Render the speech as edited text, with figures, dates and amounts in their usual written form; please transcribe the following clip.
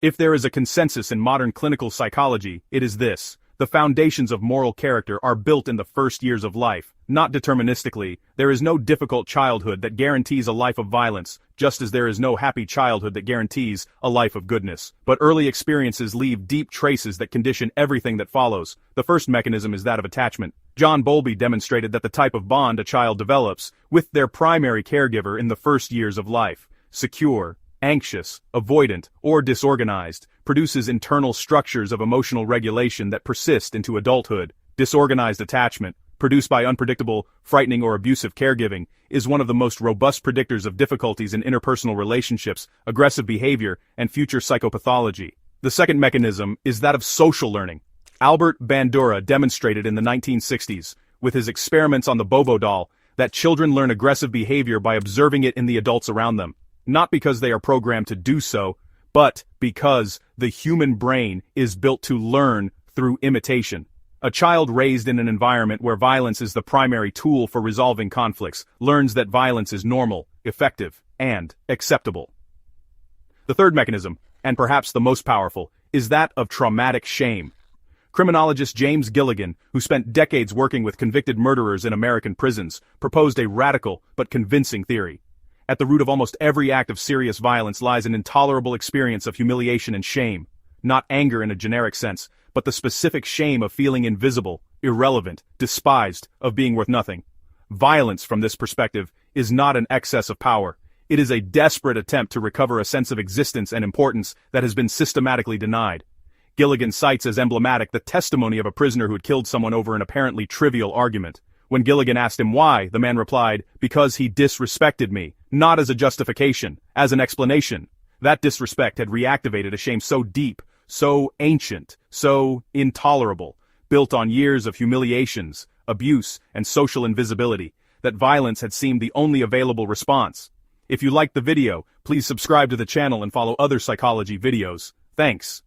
If there is a consensus in modern clinical psychology, it is this: the foundations of moral character are built in the first years of life, not deterministically. There is no difficult childhood that guarantees a life of violence, just as there is no happy childhood that guarantees a life of goodness. But early experiences leave deep traces that condition everything that follows. The first mechanism is that of attachment. John Bowlby demonstrated that the type of bond a child develops with their primary caregiver in the first years of life, secure, anxious, avoidant, or disorganized, produces internal structures of emotional regulation that persist into adulthood. Disorganized attachment, produced by unpredictable, frightening, or abusive caregiving, is one of the most robust predictors of difficulties in interpersonal relationships, aggressive behavior, and future psychopathology. The second mechanism is that of social learning. Albert Bandura demonstrated in the 1960s, with his experiments on the Bobo doll, that children learn aggressive behavior by observing it in the adults around them. Not because they are programmed to do so, but because the human brain is built to learn through imitation. A child raised in an environment where violence is the primary tool for resolving conflicts learns that violence is normal, effective, and acceptable. The third mechanism, and perhaps the most powerful, is that of traumatic shame. Criminologist James Gilligan, who spent decades working with convicted murderers in American prisons, proposed a radical but convincing theory. At the root of almost every act of serious violence lies an intolerable experience of humiliation and shame. Not anger in a generic sense, but the specific shame of feeling invisible, irrelevant, despised, of being worth nothing. Violence, from this perspective, is not an excess of power. It is a desperate attempt to recover a sense of existence and importance that has been systematically denied. Gilligan cites as emblematic the testimony of a prisoner who had killed someone over an apparently trivial argument. When Gilligan asked him why, the man replied, "Because he disrespected me," not as a justification, as an explanation. That disrespect had reactivated a shame so deep, so ancient, so intolerable, built on years of humiliations, abuse, and social invisibility, that violence had seemed the only available response. If you liked the video, please subscribe to the channel and follow other psychology videos. Thanks.